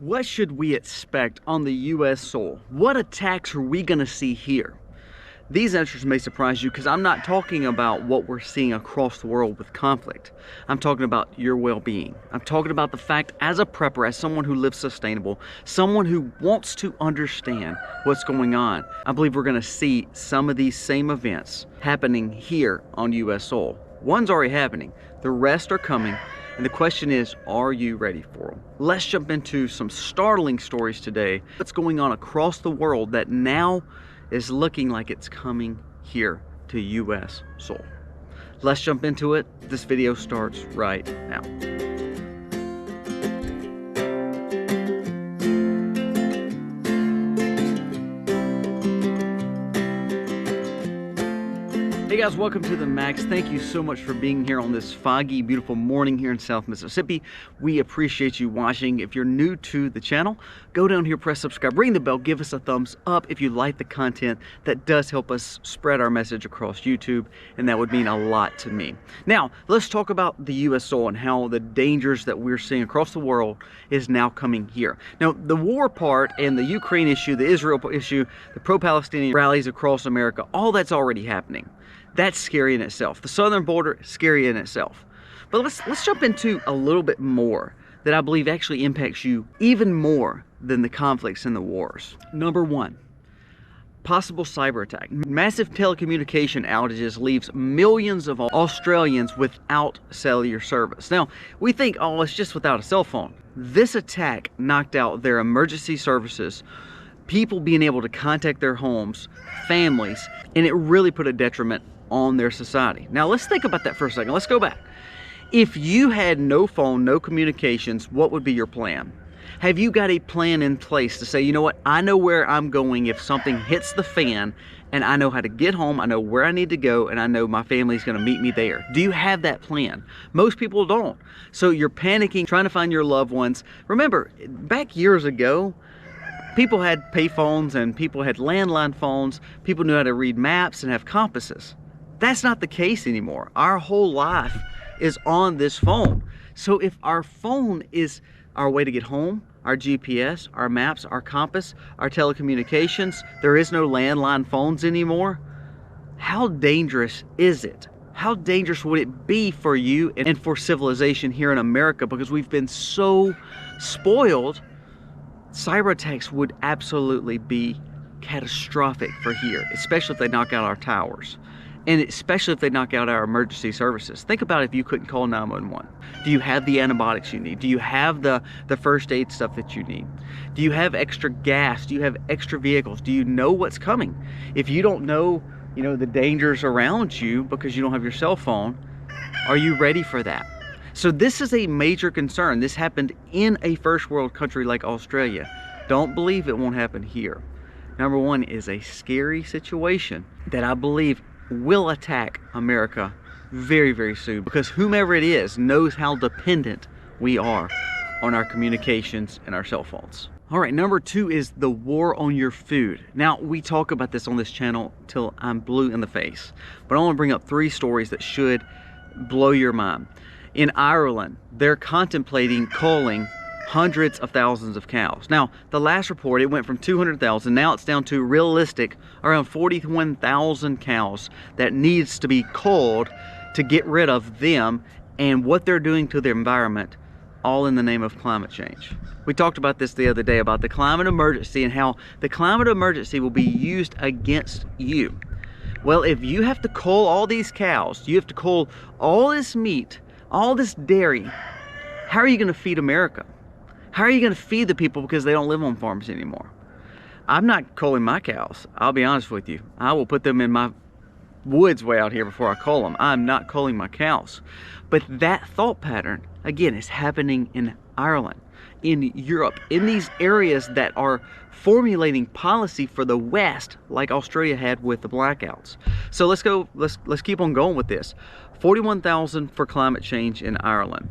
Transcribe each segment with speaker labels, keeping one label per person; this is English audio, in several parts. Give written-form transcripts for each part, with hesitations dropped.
Speaker 1: What should we expect on the U.S. soil? What attacks are we going to see here? These answers may surprise you because I'm not talking about what we're seeing across the world with conflict. I'm talking about your well-being. I'm talking about the fact as a prepper, as someone who lives sustainable, someone who wants to understand what's going on. I believe we're going to see some of these same events happening here on U.S. soil. One's already happening. The rest are coming. And the question is, are you ready for them? Let's jump into some startling stories today. What's going on across the world that now is looking like it's coming here to U.S. soil. Let's jump into it. This video starts right now. Hey guys, welcome to the Max. Thank you so much for being here on this foggy, beautiful morning here in South Mississippi. We appreciate you watching. If you're new to the channel, go down here, press subscribe, ring the bell, give us a thumbs up if you like the content. That does help us spread our message across YouTube, and that would mean a lot to me. Now, let's talk about the U.S. soil and how the dangers that we're seeing across the world is now coming here. Now, the war part and the Ukraine issue, the Israel issue, the pro-Palestinian rallies across America, all that's already happening. That's scary in itself. The southern border, scary in itself. But let's jump into a little bit more that I believe actually impacts you even more than the conflicts and the wars. Number one, possible cyber attack. Massive telecommunication outages leaves millions of Australians without cellular service. Now, we think, oh, it's just without a cell phone. This attack knocked out their emergency services, people being able to contact their homes, families, and it really put a detriment on their society. Now let's think about that for a second. Let's go back. If you had no phone, no communications, what would be your plan? Have you got a plan in place to say, you know what, I know where I'm going if something hits the fan, and I know how to get home, I know where I need to go, and I know my family's gonna meet me there? Do you have that plan? Most people don't. So you're panicking, trying to find your loved ones. Remember, back years ago, people had pay phones and people had landline phones. People knew how to read maps and have compasses. That's not the case anymore. Our whole life is on this phone. So if our phone is our way to get home, our GPS, our maps, our compass, our telecommunications, there is no landline phones anymore, how dangerous is it? How dangerous would it be for you and for civilization here in America? Because we've been so spoiled. Cyber attacks would absolutely be catastrophic for here, especially if they knock out our towers, and especially if they knock out our emergency services. Think about if you couldn't call 911. Do you have the antibiotics you need? Do you have the first aid stuff that you need? Do you have extra gas? Do you have extra vehicles? Do you know what's coming? If you don't know, the dangers around you because you don't have your cell phone, are you ready for that? So this is a major concern. This happened in a first world country like Australia. Don't believe it won't happen here. Number one is a scary situation that I believe will attack America very, very soon, because whomever it is knows how dependent we are on our communications and our cell phones. All right, number two is the war on your food. Now, we talk about this on this channel till I'm blue in the face, but I want to bring up three stories that should blow your mind. In Ireland, they're contemplating culling hundreds of thousands of cows. Now, the last report, it went from 200,000, now it's down to realistic around 41,000 cows that needs to be culled to get rid of them and what they're doing to the environment, all in the name of climate change. We talked about this the other day about the climate emergency and how the climate emergency will be used against you. Well, if you have to cull all these cows, you have to cull all this meat, all this dairy, how are you going to feed America? How are you going to feed the people because they don't live on farms anymore? I'm not culling my cows. I'll be honest with you. I will put them in my woods way out here before I cull them. I'm not culling my cows. But that thought pattern, again, is happening in Ireland, in Europe, in these areas that are formulating policy for the West, like Australia had with the blackouts. So let's keep on going with this. 41,000 for climate change in Ireland.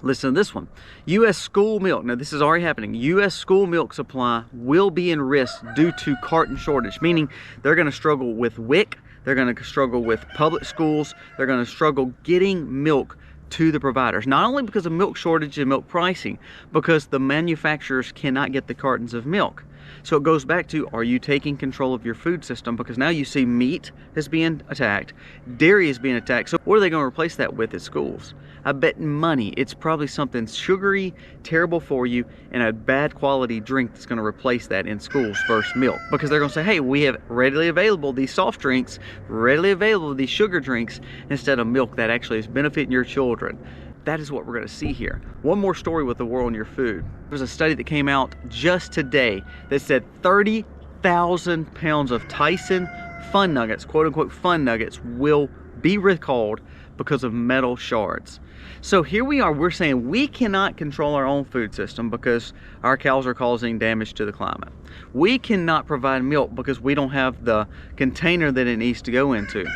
Speaker 1: Listen to this one. U.S. school milk. Now, this is already happening. U.S. school milk supply will be in risk due to carton shortage, meaning they're going to struggle with WIC. They're going to struggle with public schools. They're going to struggle getting milk to the providers, not only because of milk shortage and milk pricing, because the manufacturers cannot get the cartons of milk. So it goes back to, are you taking control of your food system? Because now you see meat is being attacked, dairy is being attacked. So what are they going to replace that with at schools? I bet money it's probably something sugary, terrible for you, and a bad quality drink that's going to replace that in schools versus milk. Because they're going to say, hey, we have readily available these soft drinks, readily available these sugar drinks, instead of milk that actually is benefiting your children. That is what we're going to see here. One more story with the war on your food. There's a study that came out just today that said 30,000 pounds of Tyson Fun Nuggets, quote unquote Fun Nuggets, will be recalled because of metal shards. So here we are, we're saying we cannot control our own food system because our cows are causing damage to the climate. We cannot provide milk because we don't have the container that it needs to go into.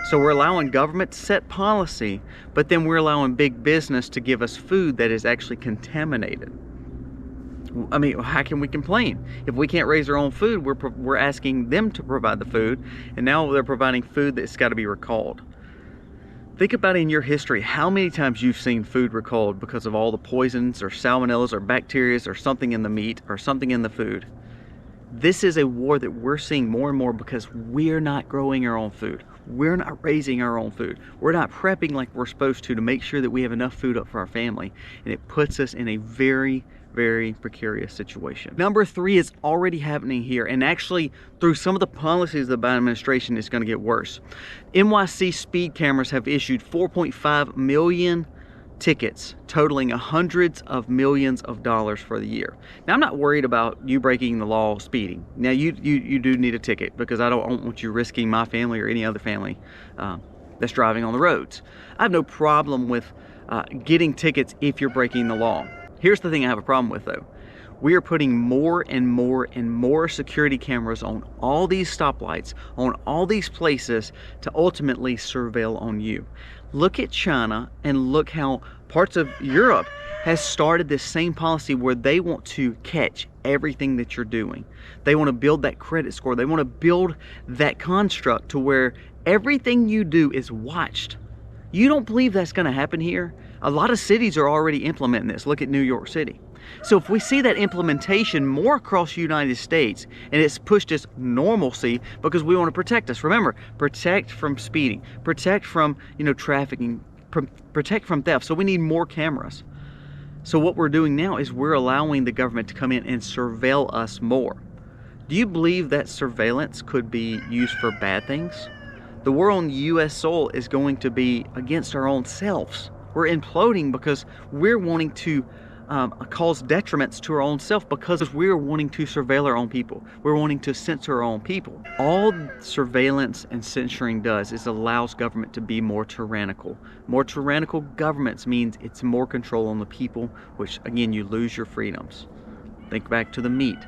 Speaker 1: So we're allowing government to set policy, but then we're allowing big business to give us food that is actually contaminated. I mean, how can we complain? If we can't raise our own food, we're asking them to provide the food, and now they're providing food that's got to be recalled. Think about in your history how many times you've seen food recalled because of all the poisons or salmonellas or bacteria or something in the meat or something in the food. This is a war that we're seeing more and more because we're not growing our own food. We're not raising our own food. We're not prepping like we're supposed to make sure that we have enough food up for our family. And it puts us in a very, very precarious situation. Number 3 is already happening here, and actually through some of the policies of the Biden administration, it's going to get worse. NYC speed cameras have issued 4.5 million tickets totaling hundreds of millions of dollars for the year. Now, I'm not worried about you breaking the law speeding. Now you do need a ticket because I don't want you risking my family or any other family that's driving on the roads. I have no problem with getting tickets if you're breaking the law. Here's the thing I have a problem with though. We are putting more and more and more security cameras on all these stoplights, on all these places to ultimately surveil on you. Look at China and look how parts of Europe has started this same policy where they want to catch everything that you're doing. They want to build that credit score. They want to build that construct to where everything you do is watched. You don't believe that's going to happen here? A lot of cities are already implementing this. Look at New York City. So if we see that implementation more across the United States, and it's pushed as normalcy because we want to protect us. Remember, protect from speeding, protect from trafficking, protect from theft. So we need more cameras. So what we're doing now is we're allowing the government to come in and surveil us more. Do you believe that surveillance could be used for bad things? The war on U.S. soil is going to be against our own selves. We're imploding because we're wanting to cause detriments to our own self because we're wanting to surveil our own people. We're wanting to censor our own people. All surveillance and censoring does is allows government to be more tyrannical. More tyrannical governments means it's more control on the people, which again, you lose your freedoms. Think back to the meat.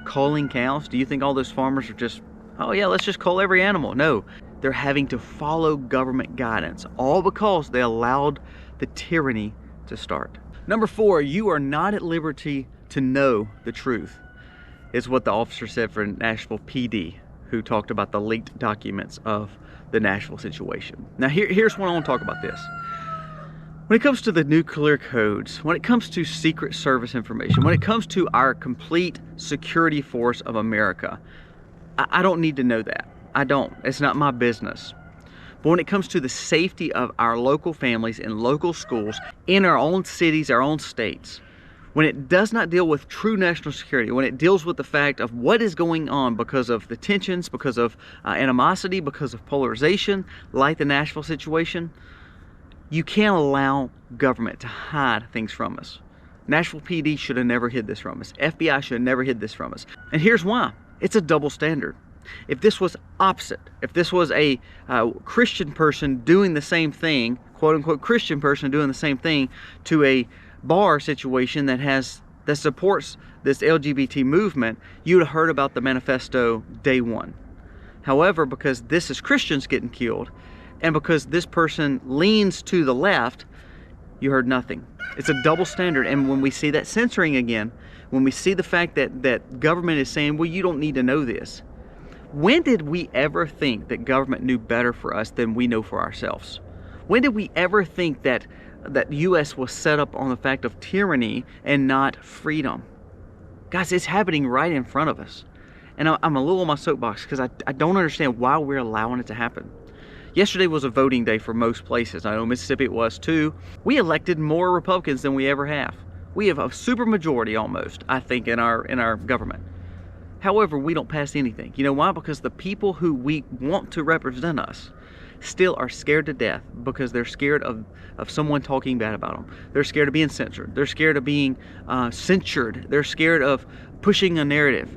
Speaker 1: Culling cows, do you think all those farmers are just, oh yeah, let's just cull every animal? No, they're having to follow government guidance, all because they allowed the tyranny to start. Number 4, you are not at liberty to know the truth, is what the officer said for Nashville PD, who talked about the leaked documents of the Nashville situation. Now here's what I want to talk about this. When it comes to the nuclear codes, when it comes to Secret Service information, when it comes to our complete security force of America, I don't need to know that. I don't. It's not my business. But when it comes to the safety of our local families and local schools in our own cities, our own states, when it does not deal with true national security, when it deals with the fact of what is going on because of the tensions, because of animosity, because of polarization, like the Nashville situation, you can't allow government to hide things from us. Nashville PD should have never hid this from us. FBI should have never hid this from us. And here's why. It's a double standard. If this was opposite, if this was a Christian person doing the same thing, quote unquote Christian person doing the same thing to a bar situation that supports this LGBT movement, you'd have heard about the manifesto day one. However, because this is Christians getting killed, and because this person leans to the left, you heard nothing. It's a double standard. And when we see that censoring again, when we see the fact that government is saying, well, you don't need to know this. When did we ever think that government knew better for us than we know for ourselves? When did we ever think that that U.S. was set up on the fact of tyranny and not freedom. Guys, it's happening right in front of us. And I'm a little on my soapbox because I don't understand why we're allowing it to happen. Yesterday was a voting day for most places. I know Mississippi it was too. We elected more Republicans than we ever have. We have a super majority almost, I think, in our government. However, we don't pass anything. You know why? Because the people who we want to represent us still are scared to death because they're scared of someone talking bad about them. They're scared of being censored. They're scared of being censured. They're scared of pushing a narrative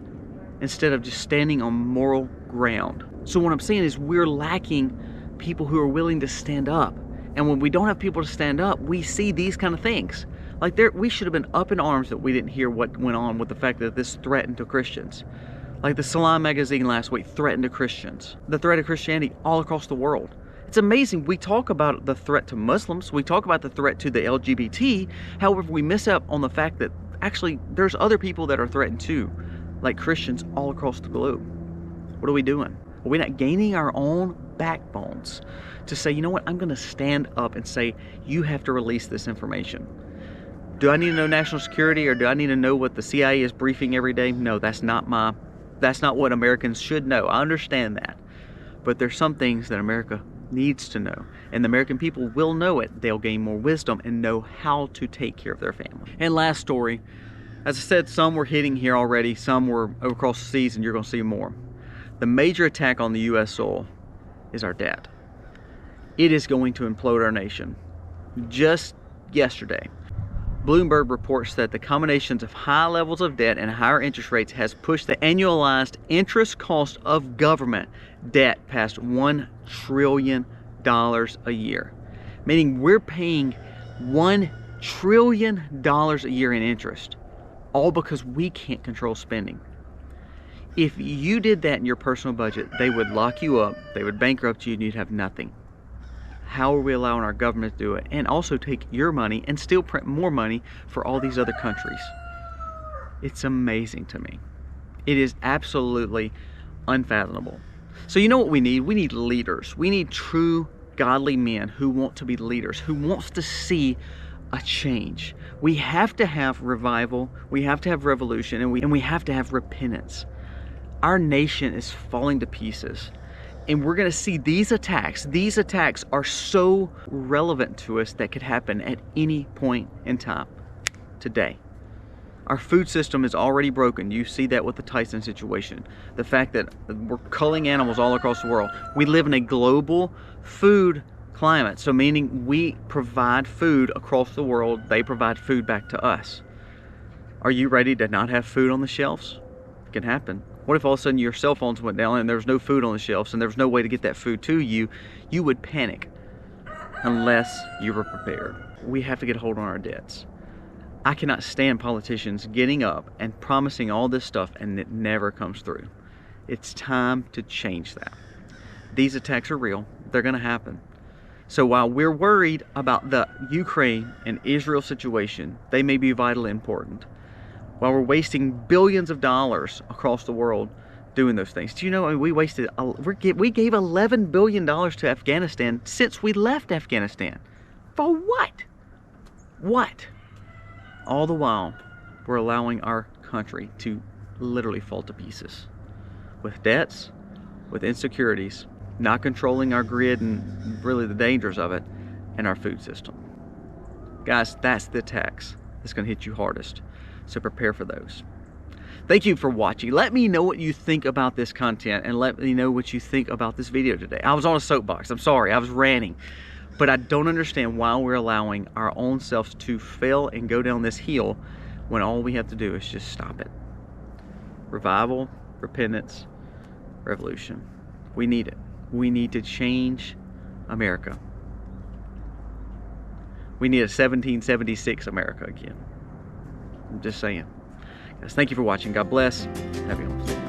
Speaker 1: instead of just standing on moral ground. So what I'm saying is we're lacking people who are willing to stand up. And when we don't have people to stand up, we see these kind of things. Like we should have been up in arms that we didn't hear what went on with the fact that this threatened to Christians. Like the Salam magazine last week threatened to Christians. The threat of Christianity all across the world. It's amazing. We talk about the threat to Muslims. We talk about the threat to the LGBT. However, we miss out on the fact that actually there's other people that are threatened too, like Christians all across the globe. What are we doing? Are we not gaining our own backbones to say, you know what, I'm going to stand up and say, you have to release this information? Do I need to know national security, or do I need to know what the CIA is briefing every day? No, that's not what Americans should know. I understand that. But there's some things that America needs to know, and the American people will know it. They'll gain more wisdom and know how to take care of their family. And last story, as I said, some were hitting here already, some were across the seas, and you're going to see more. The major attack on the U.S. soil is our debt. It is going to implode our nation. Just yesterday, Bloomberg reports that the combinations of high levels of debt and higher interest rates has pushed the annualized interest cost of government debt past $1 trillion a year. Meaning we're paying $1 trillion a year in interest, all because we can't control spending. If you did that in your personal budget, they would lock you up, they would bankrupt you, and you'd have nothing. How are we allowing our government to do it and also take your money and still print more money for all these other countries? It's amazing to me. It is absolutely unfathomable. So you know what we need? We need leaders. We need true godly men who want to be leaders, who wants to see a change. We have to have revival, we have to have revolution, and we have to have repentance. Our nation is falling to pieces. And we're going to see these attacks. These attacks are so relevant to us that could happen at any point in time today. Our food system is already broken. You see that with the Tyson situation. The fact that we're culling animals all across the world. We live in a global food climate. So meaning we provide food across the world. They provide food back to us. Are you ready to not have food on the shelves? It can happen. What if all of a sudden your cell phones went down and there was no food on the shelves and there was no way to get that food to you? You would panic unless you were prepared. We have to get a hold on our debts. I cannot stand politicians getting up and promising all this stuff and it never comes through. It's time to change that. These attacks are real. They're going to happen. So while we're worried about the Ukraine and Israel situation, they may be vitally important. While we're wasting billions of dollars across the world doing those things. Do you know, we gave $11 billion to Afghanistan since we left Afghanistan. For what? What? All the while, we're allowing our country to literally fall to pieces. With debts, with insecurities, not controlling our grid and really the dangers of it, and our food system. Guys, that's the tax that's going to hit you hardest. So prepare for those. Thank you for watching. Let me know what you think about this content and let me know what you think about this video today. I was on a soapbox. I'm sorry. I was ranting. But I don't understand why we're allowing our own selves to fail and go down this hill when all we have to do is just stop it. Revival, repentance, revolution. We need it. We need to change America. We need a 1776 America again. I'm just saying. Guys, thank you for watching. God bless. Happy homes.